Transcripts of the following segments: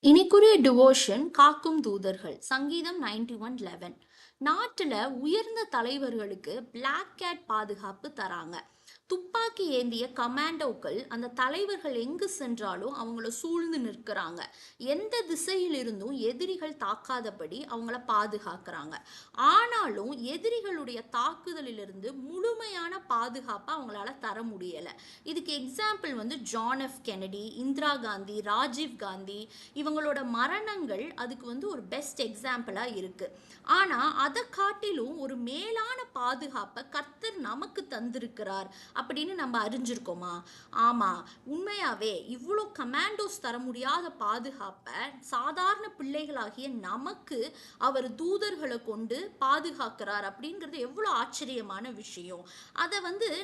இனிக்குரிய devotion காக்கும் தூதர்கள் சங்கீதம் 91:11. நாட்டுல உயர்ந்த தலைவர்களுக்கு பிளாக் கேட் பாதுகாப்பு தராங்க. துப்பாக்கி ஏந்திய கமாண்டோக்கள் அந்த தலைவர்கள் எங்கு சென்றாலும் அவங்கள சூழ்ந்து நிற்கிறாங்க. எந்த திசையில் இருந்தும் எதிரிகள் தாக்காதபடி அவங்கள பாதுகாக்கிறாங்க. ஆனாலும் எதிரிகளுடைய தாக்குதலிலிருந்து முழுமையான பாதுகாப்பை அவங்களால தர முடியல. இதுக்கு example John F Kennedy, Indira Gandhi, Rajiv Gandhi இவங்களோட மரணங்கள் அதுக்கு ஒரு பெஸ்ட் எக்ஸாம்பிளா இருக்கு. ஆனா அதை காட்டிலும் ஒரு மேலான பாதுகாப்பை கர்த்தர் நமக்கு தந்திருக்கிறார் அப்படின்னு நம்ம அறிஞ்சிருக்கோமா? ஆமா, உண்மையாவே இவ்வளோ கமாண்டோஸ் தர முடியாத பாதுகாப்பை சாதாரண பிள்ளைகளாகிய நமக்கு அவர் தூதர்களை கொண்டு பாதுகாக்கிறார் அப்படிங்கிறது எவ்வளோ ஆச்சரியமான விஷயம். அதை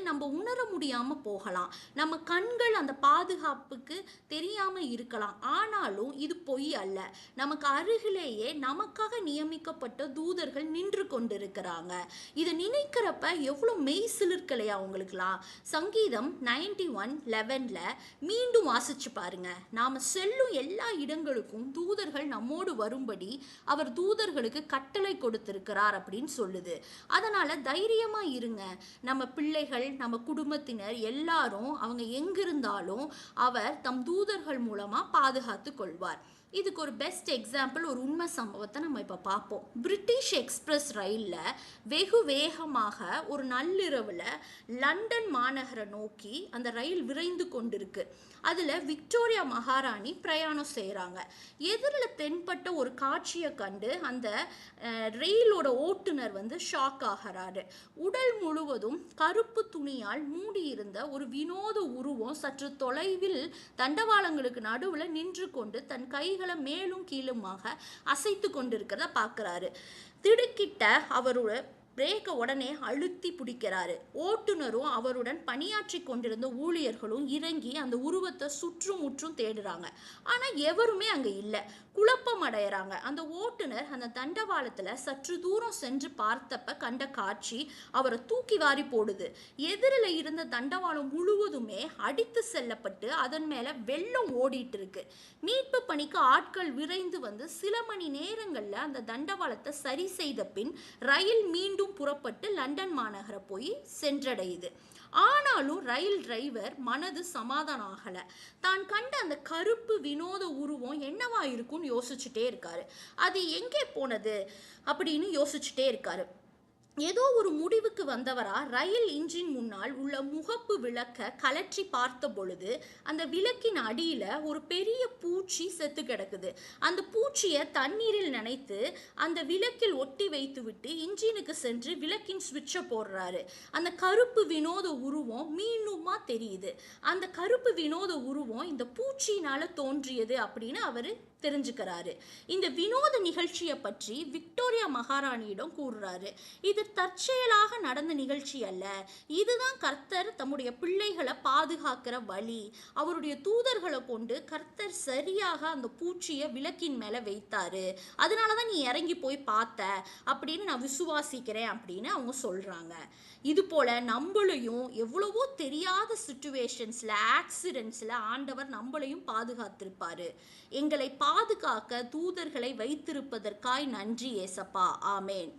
நம்ம உணர முடியாம போகலாம், நம்ம கண்கள் அந்த பாதுகாப்புக்கு தெரியாம இருக்கலாம். ஆனாலும் இது பொய் அல்ல. நமக்கு அருகிலேயே நமக்காக நியமிக்கப்பட்ட தூதர்கள் நின்று கொண்டிருக்கிறாங்க. இதை நினைக்கிறப்ப எவ்வளோ மெய் சிலிர்க்கலையா உங்களுக்குலாம்? சங்கீதம் 91:11 மீண்டும் வாசிச்சு பாருங்க. நாம செல்லும் எல்லா இடங்களுக்கும் தூதர்கள் நம்மோடு வரும்படி அவர் தூதர்களுக்கு கட்டளை கொடுத்திருக்கிறார் அப்படின்னு சொல்லுது. அதனால தைரியமா இருங்க. நம்ம பிள்ளைகள், நம்ம குடும்பத்தினர் எல்லாரும் அவங்க எங்கிருந்தாலும் அவர் தம் தூதர்கள் மூலமா பாதுகாத்து கொள்வார். இதுக்கு ஒரு பெஸ்ட் எக்ஸாம்பிள், ஒரு உண்மை சம்பவத்தை நம்ம இப்போ பார்ப்போம். பிரிட்டிஷ் எக்ஸ்பிரஸ் ரயிலில் வெகு வேகமாக ஒரு நள்ளிரவில் லண்டன் மாநகரை நோக்கி அந்த ரயில் விரைந்து கொண்டிருக்கு. அதில் விக்டோரியா மகாராணி பிரயாணம் செய்கிறாங்க. எதிரில் தென்பட்ட ஒரு காட்சியை கண்டு அந்த ரயிலோட ஓட்டுநர் ஷாக் ஆகிறாரு. உடல் முழுவதும் கருப்பு துணியால் மூடியிருந்த ஒரு வினோத உருவம் சற்று தொலைவில் தண்டவாளங்களுக்கு நடுவில் நின்று கொண்டு தன் கைகளை மேலும் கீழுமாக அசைத்து கொண்டிருக்கிறத பார்க்குறாரு. திடுக்கிட்ட அவரோட பிரேக்கை உடனே அழுத்தி பிடிக்கிறாரு. ஓட்டுநரும் அவருடன் பணியாற்றி கொண்டிருந்த ஊழியர்களும் இறங்கி அந்த உருவத்தை சுற்றும் முற்றும் தேடுறாங்க. ஆனால் எவருமே அங்கே இல்லை. குழப்பம் அடைகிறாங்க. அந்த ஓட்டுநர் அந்த தண்டவாளத்தில் சற்று தூரம் சென்று பார்த்தப்ப கண்ட காட்சி அவரை தூக்கி வாரி போடுது. எதிரில் இருந்த தண்டவாளம் முழுவதுமே அடித்து செல்லப்பட்டு அதன் மேலே வெள்ளம் ஓடிட்டு இருக்கு. மீட்பு பணிக்கு ஆட்கள் விரைந்து சில மணி நேரங்களில் அந்த தண்டவாளத்தை சரி செய்த பின் ரயில் மீண்டும் புறப்பட்டு லண்டன் மாநகரை போய் சென்றடையுது. ஆனாலும் ரயில் டிரைவர் மனது சமாதானம் ஆகல. தான் கண்ட அந்த கருப்பு வினோத உருவம் என்னவா இருக்கும்னு யோசிச்சுட்டே இருக்காரு. அது எங்கே போனது அப்படின்னு யோசிச்சுட்டே இருக்காரு. ஏதோ ஒரு முடிவுக்கு வந்தவரா ரயில் இன்ஜின் முன்னால் உள்ள முகப்பு விளக்க கலற்றி பார்த்த பொழுது அந்த விளக்கின் அடியில ஒரு பெரிய பூச்சி செத்து கிடக்குது. அந்த பூச்சியை தண்ணீரில் நனைத்து அந்த விளக்கில் ஒட்டி வைத்து விட்டு இன்ஜினுக்கு சென்று விளக்கின் சுவிட்சை போடுறாரு. அந்த கருப்பு வினோத உருவம் மீண்டுமா தெரியுது. அந்த கருப்பு வினோத உருவம் இந்த பூச்சியினால தோன்றியது அப்படின்னு அவரு தெரிஞ்சுக்கிறாரு. இந்த வினோத நிகழ்ச்சியை பற்றி விக்டோரியா மகாராணியிடம் கூறுறாரு. இது தற்செயலாக நடந்த நிகழ்ச்சி அல்ல. இதுதான் கர்த்தர் தம்முடைய பிள்ளைகளை பாதுகாக்கிற வழி. அவருடைய தூதர்களை கொண்டு கர்த்தர் சரியாக அந்த பூச்சியை விளக்கின் மேல வைத்தாரு. அதனாலதான் நீ இறங்கி போய் பார்த்த அப்படின்னு நான் விசுவாசிக்கிறேன் அப்படின்னு அவங்க சொல்றாங்க. இது போல நம்மளையும் எவ்வளவோ தெரியாத சிச்சுவேஷன்ஸ்ல, ஆக்சிடென்ட்ஸ்ல ஆண்டவர் நம்மளையும் பாதுகாத்திருப்பாரு. எங்களை பாதுகாக்க தூதர்களை வைத்திருப்பதற்காய் நன்றி ஏசப்பா. ஆமேன்.